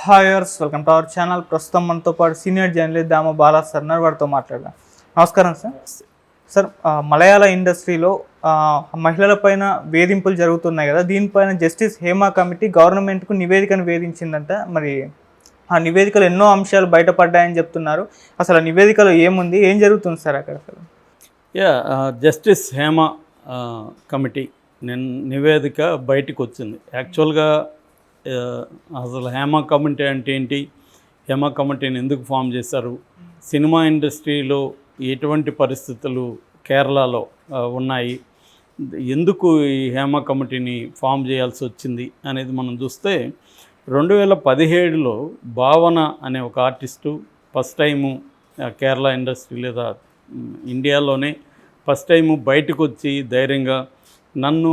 హాయర్స్ welcome to our channel. ప్రస్తుతం మనతో పాటు సీనియర్ జర్నలిస్ట్ దామ బాలా సార్ వారితో మాట్లాడదాం. నమస్కారం సార్. సార్, మలయాళ ఇండస్ట్రీలో మహిళల పైన వేధింపులు జరుగుతున్నాయి కదా, దీనిపైన జస్టిస్ హేమా కమిటీ గవర్నమెంట్కు నివేదికను వేధించిందంట. మరి ఆ నివేదికలో ఎన్నో అంశాలు బయటపడ్డాయని చెప్తున్నారు. అసలు ఆ నివేదికలో ఏముంది, ఏం జరుగుతుంది సార్ అక్కడ? అసలు జస్టిస్ హేమా కమిటీ నివేదిక బయటకు వచ్చింది. యాక్చువల్గా అసలు హేమా కమిటీ అంటే ఏంటి, హేమా కమిటీని ఎందుకు ఫామ్ చేశారు, సినిమా ఇండస్ట్రీలో ఎటువంటి పరిస్థితులు కేరళలో ఉన్నాయి, ఎందుకు ఈ హేమా కమిటీని ఫామ్ చేయాల్సి వచ్చింది అనేది మనం చూస్తే 2017లో భావన అనే ఒక artist first time Kerala industry లేదా ఇండియాలోనే ఫస్ట్ టైము బయటకు వచ్చి ధైర్యంగా నన్ను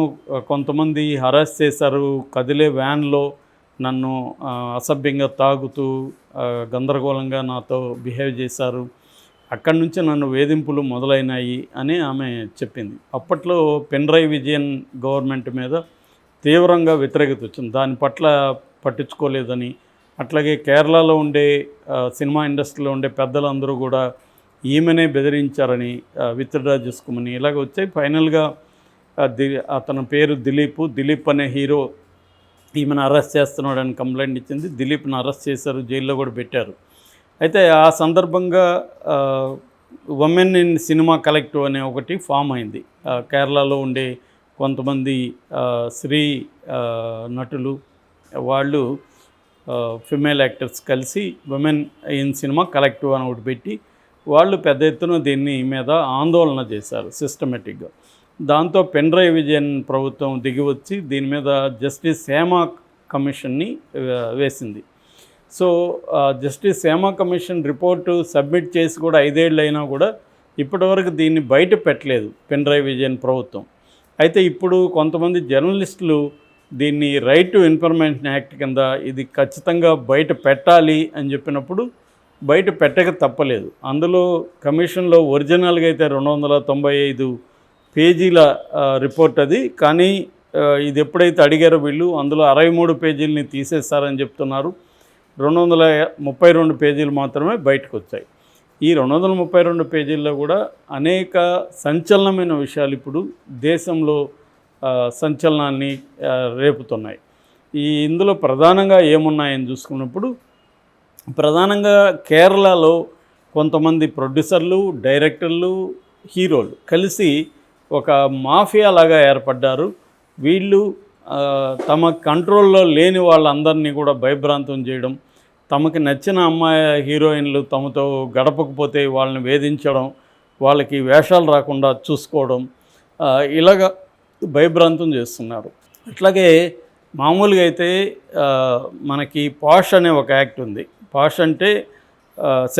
కొంతమంది హరాస్ చేశారు, కదిలే వ్యాన్లో నన్ను అసభ్యంగా తాగుతూ గందరగోళంగా నాతో బిహేవ్ చేశారు, అక్కడి నుంచి నన్ను వేధింపులు మొదలైనాయి అని ఆమె చెప్పింది. అప్పట్లో పినరయి విజయన్ గవర్నమెంట్ మీద తీవ్రంగా వ్యతిరేకత వచ్చింది, దాని పట్ల పట్టించుకోలేదని. అట్లాగే కేరళలో ఉండే సినిమా ఇండస్ట్రీలో ఉండే పెద్దలందరూ కూడా ఈమెనే బెదిరించారని, విత్డ్రా చేసుకోమని ఇలాగ వచ్చాయి. ఫైనల్గా అతని పేరు దిలీప్ అనే హీరో ఈమెను అరెస్ట్ చేస్తున్నాడని కంప్లైంట్ ఇచ్చింది. దిలీప్ని అరెస్ట్ చేశారు, జైల్లో కూడా పెట్టారు. అయితే ఆ సందర్భంగా ఉమెన్ ఇన్ సినిమా కలెక్టివ్ అనే ఒకటి ఫామ్ అయింది. కేరళలో ఉండే కొంతమంది స్త్రీ నటులు వాళ్ళు ఫిమేల్ యాక్టర్స్ కలిసి ఉమెన్ ఇన్ సినిమా కలెక్టివ్ అని ఒకటి పెట్టి వాళ్ళు పెద్ద ఎత్తున దీన్ని మీద ఆందోళన చేశారు సిస్టమేటిక్గా. దాంతో పినరయి విజయన్ ప్రభుత్వం దిగివచ్చి దీని మీద జస్టిస్ హేమా కమిషన్ని వేసింది. So justice Hema commission report submit చేసి కూడా 5 ఏళ్ళు అయినా కూడా ఇప్పటివరకు దీన్ని బయట పెట్టలేదు పినరయి విజయన్ ప్రభుత్వం. అయితే ఇప్పుడు కొంతమంది జర్నలిస్టులు దీన్ని రైట్ టు ఇన్ఫర్మేషన్ యాక్ట్ కింద ఇది ఖచ్చితంగా బయట పెట్టాలి అని చెప్పినప్పుడు బయట పెట్టక తప్పలేదు. అందులో కమిషన్లో ఒరిజినల్గా అయితే 295 పేజీల రిపోర్ట్ అది, కానీ ఇది ఎప్పుడైతే అడిగారో వీళ్ళు అందులో 63 పేజీలని తీసేస్తారని చెప్తున్నారు. 232 పేజీలు మాత్రమే బయటకు వచ్చాయి. ఈ 232 పేజీల్లో కూడా అనేక సంచలనమైన విషయాలు ఇప్పుడు దేశంలో సంచలనాన్ని రేపుతున్నాయి. ఇందులో ప్రధానంగా ఏమున్నాయని చూసుకున్నప్పుడు ప్రధానంగా కేరళలో కొంతమంది ప్రొడ్యూసర్లు, డైరెక్టర్లు, హీరోలు కలిసి ఒక మాఫియా లాగా ఏర్పడ్డారు. వీళ్ళు తమ కంట్రోల్లో లేని వాళ్ళందరినీ కూడా భయభ్రాంతం చేయడం, తమకి నచ్చిన అమ్మాయి హీరోయిన్లు తమతో గడపకపోతే వాళ్ళని వేధించడం, వాళ్ళకి వేషాలు రాకుండా చూసుకోవడం, ఇలాగ భయభ్రాంతం చేస్తున్నారు. అట్లాగే మామూలుగా అయితే మనకి పాష్ అనే ఒక యాక్ట్ ఉంది. పాష్ అంటే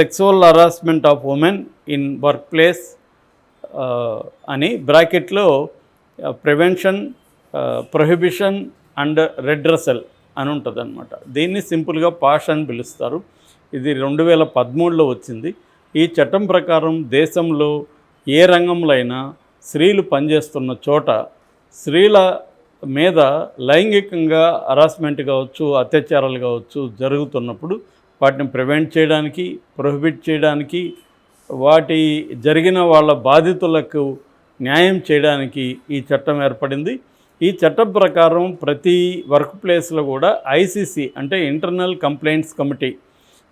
sexual harassment of women in work place అని బ్రాకెట్లో ప్రివెన్షన్, ప్రొహిబిషన్ అండ్ రెడ్రెసల్ అని ఉంటుంది అనమాట. దీన్ని సింపుల్గా పాష్ అని పిలుస్తారు. ఇది 2013లో వచ్చింది. ఈ చట్టం ప్రకారం దేశంలో ఏ రంగంలో అయినా స్త్రీలు పనిచేస్తున్న చోట స్త్రీల మీద లైంగికంగా హరాస్మెంట్ కావచ్చు, అత్యాచారాలు కావచ్చు జరుగుతున్నప్పుడు వాటిని ప్రివెంట్ చేయడానికి, ప్రొహిబిట్ చేయడానికి, వాటి జరిగిన వాళ్ళ బాధితులకు న్యాయం చేయడానికి ఈ చట్టం ఏర్పడింది. ఈ చట్టం ప్రకారం ప్రతి వర్క్ ప్లేస్లో కూడా ఐసీసీ అంటే ఇంటర్నల్ కంప్లైంట్స్ కమిటీ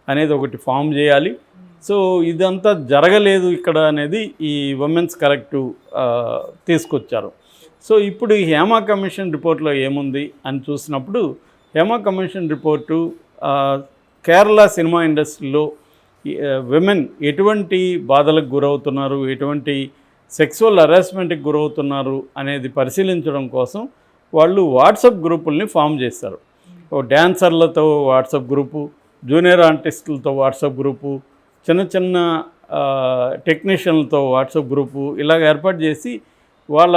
అనేది ఒకటి ఫామ్ చేయాలి. సో ఇదంతా జరగలేదు ఇక్కడ అనేది ఈ ఉమెన్స్ కలెక్టివ్ తీసుకొచ్చారు. సో ఇప్పుడు ఈ హేమా కమిషన్ రిపోర్ట్లో ఏముంది అని చూసినప్పుడు Hema commission report Kerala cinema ఇండస్ట్రీలో విమెన్ ఎటువంటి బాధలకు గురవుతున్నారు, ఎటువంటి సెక్సువల్ హరాస్మెంట్కి గురవుతున్నారు అనేది పరిశీలించడం కోసం వాళ్ళు వాట్సాప్ గ్రూపుల్ని ఫామ్ చేస్తారు. డ్యాన్సర్లతో వాట్సాప్ గ్రూపు, జూనియర్ ఆర్టిస్టులతో వాట్సాప్ గ్రూపు, చిన్న చిన్న టెక్నీషియన్లతో వాట్సాప్ గ్రూపు ఇలాగ ఏర్పాటు చేసి వాళ్ళ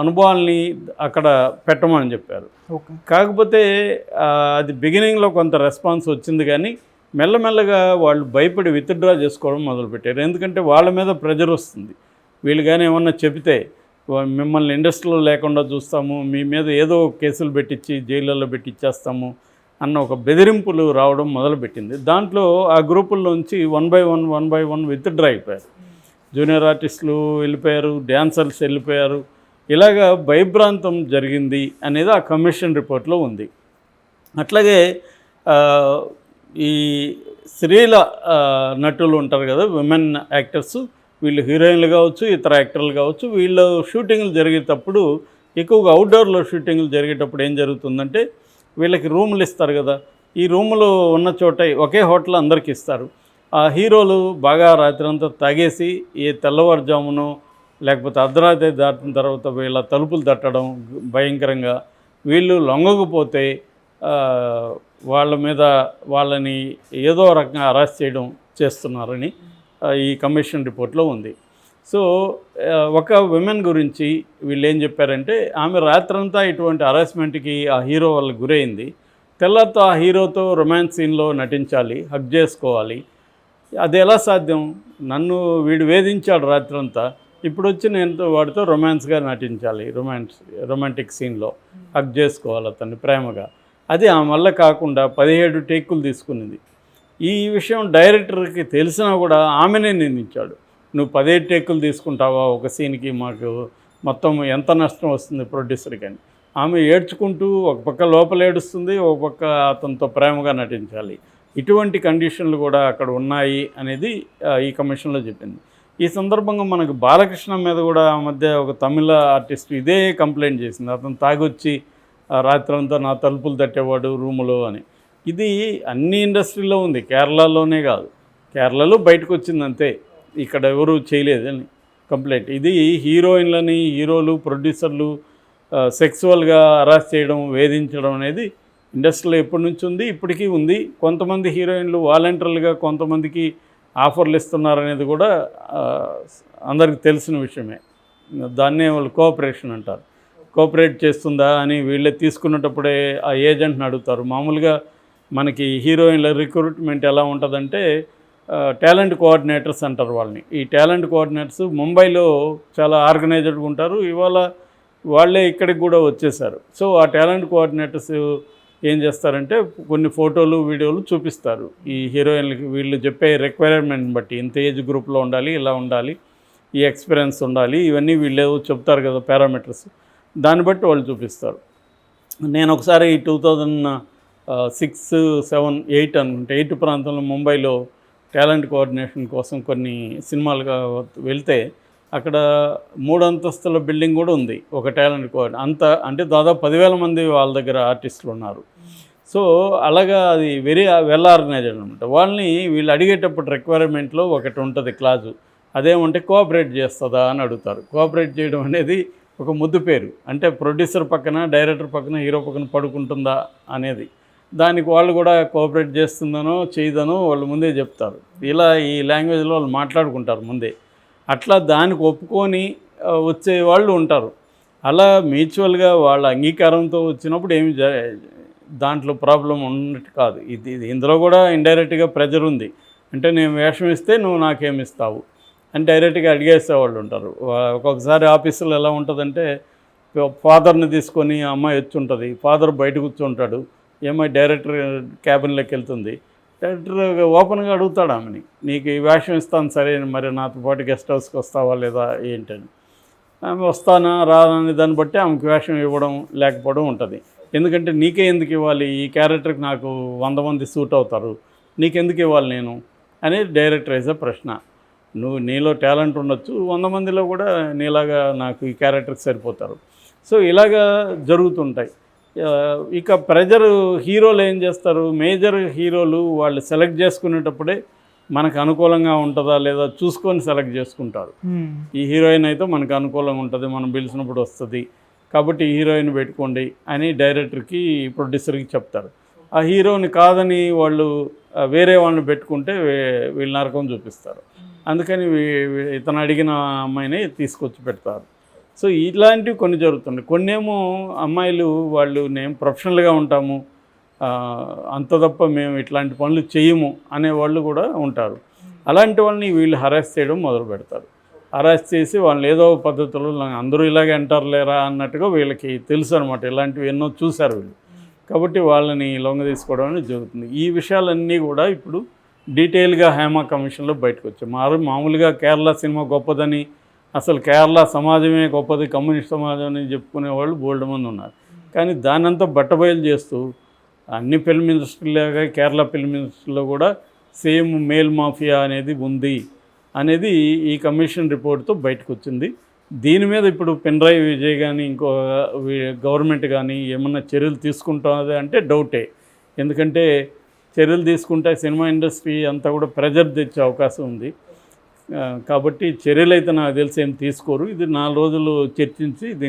అనుభవాల్ని అక్కడ పెట్టమని చెప్పారు. కాకపోతే అది బిగినింగ్లో కొంత రెస్పాన్స్ వచ్చింది, కానీ మెల్లమెల్లగా వాళ్ళు భయపడి విత్డ్రా చేసుకోవడం మొదలుపెట్టారు. ఎందుకంటే వాళ్ళ మీద ప్రెజర్ వస్తుంది. వీళ్ళు కానీ ఏమన్నా చెబితే మిమ్మల్ని ఇండస్ట్రీలో లేకుండా చూస్తాము, మీ మీద ఏదో కేసులు పెట్టించి జైళ్ళల్లో పెట్టిచ్చేస్తాము, అన్న ఒక బెదిరింపులు రావడం మొదలుపెట్టింది. దాంట్లో ఆ గ్రూపుల్లోంచి 1 by 1 విత్డ్రా అయిపోయారు. జూనియర్ ఆర్టిస్టులు వెళ్ళిపోయారు, డ్యాన్సర్స్ వెళ్ళిపోయారు. ఇలాగా భయభ్రాంతం జరిగింది అనేది ఆ కమిషన్ రిపోర్ట్లో ఉంది. అట్లాగే ఈ స్త్రీల నటులు ఉంటారు కదా, విమెన్ యాక్టర్స్, వీళ్ళు హీరోయిన్లు కావచ్చు, ఇతర యాక్టర్లు కావచ్చు, వీళ్ళు షూటింగ్లు జరిగేటప్పుడు ఎక్కువగా అవుట్డోర్లో షూటింగ్లు జరిగేటప్పుడు ఏం జరుగుతుందంటే వీళ్ళకి రూములు ఇస్తారు కదా, ఈ రూములు ఉన్న చోట ఒకే హోటల్ అందరికి ఇస్తారు. ఆ హీరోలు బాగా రాత్రంతా తాగేసి తెల్లవారుజామునో లేకపోతే అర్ధరాత్రి దాటిన తర్వాత వీళ్ళ తలుపులు తట్టడం భయంకరంగా, వీళ్ళు లొంగకపోతే వాళ్ళ మీద వాళ్ళని ఏదో రకంగా అరెస్ట్ చేయడం చేస్తున్నారని ఈ కమిషన్ రిపోర్ట్లో ఉంది. సో ఒక విమెన్ గురించి వీళ్ళు ఏం చెప్పారంటే, ఆమె రాత్రంతా ఇటువంటి హరాస్మెంట్కి ఆ హీరో వాళ్ళకి గురైంది. తెల్లతో ఆ హీరోతో రొమాన్స్ సీన్లో నటించాలి, హగ్ చేసుకోవాలి. అది ఎలా సాధ్యం? నన్ను వీడు వేధించాడు రాత్రంతా, ఇప్పుడు వచ్చి నేను వాడితో రొమాన్స్గా నటించాలి, రొమాంటిక్ సీన్లో హగ్ చేసుకోవాలి అతన్ని ప్రేమగా. అది ఆమె వల్ల కాకుండా 17 టేకులు తీసుకున్నది. ఈ విషయం డైరెక్టర్కి తెలిసినా కూడా ఆమెనే నిందించాడు. నువ్వు 17 టేకులు తీసుకుంటావా ఒక సీన్కి, మాకు మొత్తం ఎంత నష్టం వస్తుంది ప్రొడ్యూసర్కి అని. ఆమె ఏడ్చుకుంటూ ఒక పక్క లోపల ఏడుస్తుంది, ఒక పక్క అతనితో ప్రేమగా నటించాలి. ఇటువంటి కండిషన్లు కూడా అక్కడ ఉన్నాయి అనేది ఈ కమిషన్లో చెప్పింది. ఈ సందర్భంగా మనకు బాలకృష్ణ మీద కూడా ఆ మధ్య ఒక తమిళ ఆర్టిస్ట్ ఇదే కంప్లైంట్ చేసింది. అతను తాగొచ్చి రాత్రంతా నా తలుపులు తట్టేవాడు రూములో అని. ఇది అన్ని ఇండస్ట్రీలో ఉంది, కేరళలోనే కాదు. కేరళలో బయటకు వచ్చింది అంతే, ఇక్కడ ఎవరు చేయలేదని కంప్లైంట్. ఇది హీరోయిన్లని, హీరోలు, ప్రొడ్యూసర్లు సెక్సువల్గా హరాస్ చేయడం, వేధించడం అనేది ఇండస్ట్రీలో ఎప్పటి నుంచి ఉంది, ఇప్పటికీ ఉంది. కొంతమంది హీరోయిన్లు వాలంటీర్లుగా కొంతమందికి ఆఫర్లు ఇస్తున్నారనేది కూడా అందరికీ తెలిసిన విషయమే. దాన్నే వాళ్ళు కోఆపరేషన్ అంటారు. కోఆపరేట్ చేస్తుందా అని వీళ్ళే తీసుకున్నప్పుడే ఆ ఏజెంట్ని అడుగుతారు. మామూలుగా మనకి హీరోయిన్ల రిక్రూట్మెంట్ ఎలా ఉంటుందంటే టాలెంట్ కోఆర్డినేటర్స్ అంటారు వాళ్ళని. ఈ టాలెంట్ కోఆర్డినేటర్స్ ముంబైలో చాలా ఆర్గనైజ్డ్గా ఉంటారు. ఇవాళ వాళ్ళే ఇక్కడికి కూడా వచ్చేసారు. సో ఆ టాలెంట్ కోఆర్డినేటర్స్ ఏం చేస్తారంటే కొన్ని ఫోటోలు, వీడియోలు చూపిస్తారు ఈ హీరోయిన్లకి. వీళ్ళు చెప్పే రిక్వైర్మెంట్ని బట్టి ఇంత ఏజ్ గ్రూప్లో ఉండాలి, ఇలా ఉండాలి, ఈ ఎక్స్పీరియన్స్ ఉండాలి, ఇవన్నీ వీళ్ళు చెప్తారు కదా పారామీటర్స్, దాన్ని బట్టి వాళ్ళు చూపిస్తారు. నేను ఒకసారి 2006, 7, 8 అనుకుంటే 8 ప్రాంతంలో ముంబైలో టాలెంట్ కోఆర్డినేషన్ కోసం కొన్ని సినిమాలుగా వెళ్తే అక్కడ 3 అంతస్తుల బిల్డింగ్ కూడా ఉంది ఒక టాలెంట్ కోఆర్డినేటర్. అంటే దాదాపు 10,000 మంది వాళ్ళ దగ్గర ఆర్టిస్టులు ఉన్నారు. సో అలాగా అది వెరీ వెల్ ఆర్గనైజ్డ్ అనమాట. వాళ్ళని వీళ్ళు అడిగేటప్పుడు రిక్వైర్మెంట్లో ఒకటి ఉంటుంది క్లాజు, అదేమంటే కోఆపరేట్ చేస్తుందా అని అడుగుతారు. కోఆపరేట్ చేయడం అనేది ఒక ముద్దు పేరు. అంటే ప్రొడ్యూసర్ పక్కన, డైరెక్టర్ పక్కన, హీరో పక్కన పడుకుంటుందా అనేది. దానికి వాళ్ళు కూడా కోఆపరేట్ చేస్తుందనో చేయదనో వాళ్ళు ముందే చెప్తారు. ఇలా ఈ లాంగ్వేజ్లో వాళ్ళు మాట్లాడుకుంటారు ముందే. అట్లా దానికి ఒప్పుకొని వచ్చే వాళ్ళు ఉంటారు. అలా మ్యూచువల్గా వాళ్ళ అంగీకారంతో వచ్చినప్పుడు ఏమి దాంట్లో ప్రాబ్లం ఉన్నట్టు కాదు. ఇది ఇందులో కూడా ఇండైరెక్ట్గా ప్రెజర్ ఉంది. అంటే నేను వేషం ఇస్తే నువ్వు నాకేమి ఇస్తావు అని డైరెక్ట్గా అడిగేసేవాళ్ళు ఉంటారు. ఒక్కొక్కసారి ఆఫీసులో ఎలా ఉంటుందంటే ఫాదర్ని తీసుకొని అమ్మాయి వచ్చి ఉంటుంది, ఫాదర్ బయట కూర్చుంటాడు, ఏమై డైరెక్టర్ క్యాబిన్లోకి వెళ్తుంది. డైరెక్టర్ ఓపెన్గా అడుగుతాడు ఆమెని, నీకు ఈ వేషం ఇస్తాను సరే, మరి నాతో పాటు గెస్ట్ హౌస్కి వస్తావా లేదా ఏంటని. ఆమె వస్తానా రానా అనే దాన్ని బట్టి ఆమెకు వేషం ఇవ్వడం లేకపోవడం ఉంటుంది. ఎందుకంటే నీకే ఎందుకు ఇవ్వాలి, ఈ క్యారెక్టర్కి నాకు 100 మంది సూట్ అవుతారు, నీకెందుకు ఇవ్వాలి నేను అనేది డైరెక్టర్ వేసే ప్రశ్న. నీలో టాలెంట్ ఉండొచ్చు, 100 మందిలో కూడా నీలాగా నాకు ఈ క్యారెక్టర్కి సరిపోతారు. సో ఇలాగా జరుగుతుంటాయి. ఇక ప్రెజర్ హీరోలు ఏం చేస్తారు, మేజర్ హీరోలు వాళ్ళు సెలెక్ట్ చేసుకునేటప్పుడే మనకు అనుకూలంగా ఉంటుందా లేదా చూసుకొని సెలెక్ట్ చేసుకుంటారు. ఈ హీరోయిన్ అయితే మనకు అనుకూలంగా ఉంటుంది, మనం పిలిచినప్పుడు వస్తుంది, కాబట్టి ఈ హీరోయిన్ పెట్టుకోండి అని డైరెక్టర్కి, ప్రొడ్యూసర్కి చెప్తారు. ఆ హీరోని కాదని వాళ్ళు వేరే వాళ్ళని పెట్టుకుంటే వీళ్ళు నరకం చూపిస్తారు. అందుకని ఇతను అడిగిన అమ్మాయిని తీసుకొచ్చి పెడతారు. సో ఇలాంటివి కొన్ని జరుగుతున్నాయి. కొన్నేమో అమ్మాయిలు వాళ్ళు మేము ప్రొఫెషనల్గా ఉంటాము, అంత తప్ప మేము ఇట్లాంటి పనులు చేయము అనేవాళ్ళు కూడా ఉంటారు. అలాంటి వాళ్ళని వీళ్ళు హరాస్ చేయడం మొదలు పెడతారు. హరాస్ చేసి వాళ్ళని ఏదో పద్ధతుల్లో అందరూ ఇలాగే అంటారు లేరా అన్నట్టుగా వీళ్ళకి తెలుసు అనమాట. ఇలాంటివి ఎన్నో చూశారు వీళ్ళు. కాబట్టి వాళ్ళని లొంగ తీసుకోవడం అనేది జరుగుతుంది. ఈ విషయాలన్నీ కూడా ఇప్పుడు డీటెయిల్గా హేమ కమిషన్లో బయటకు వచ్చాయి. మామూలుగా కేరళ సినిమా గొప్పదని, అసలు కేరళ సమాజమే గొప్పది, కమ్యూనిస్ట్ సమాజం అని చెప్పుకునే వాళ్ళు బోల్డ్ మంది ఉన్నారు. కానీ దానంతా బట్టబయలు చేస్తూ అన్ని ఫిల్మ్ ఇండస్ట్రీలాగా కేరళ ఫిల్మ్ ఇండస్ట్రీలో కూడా సేమ్ మేల్ మాఫియా అనేది ఉంది అనేది ఈ కమిషన్ రిపోర్ట్తో బయటకు వచ్చింది. దీని మీద ఇప్పుడు పినరాయి విజయ్ కానీ ఇంకో గవర్నమెంట్ కానీ ఏమన్నా చర్యలు తీసుకుంటుంది అంటే డౌటే. ఎందుకంటే చర్యలు తీసుకుంటే సినిమా ఇండస్ట్రీ అంతా కూడా ప్రెజర్ తెచ్చే అవకాశం ఉంది. కాబట్టి చర్యలు అయితే నాకు తెలిసి ఏం తీసుకోరు. ఇది 4 రోజులు చర్చించి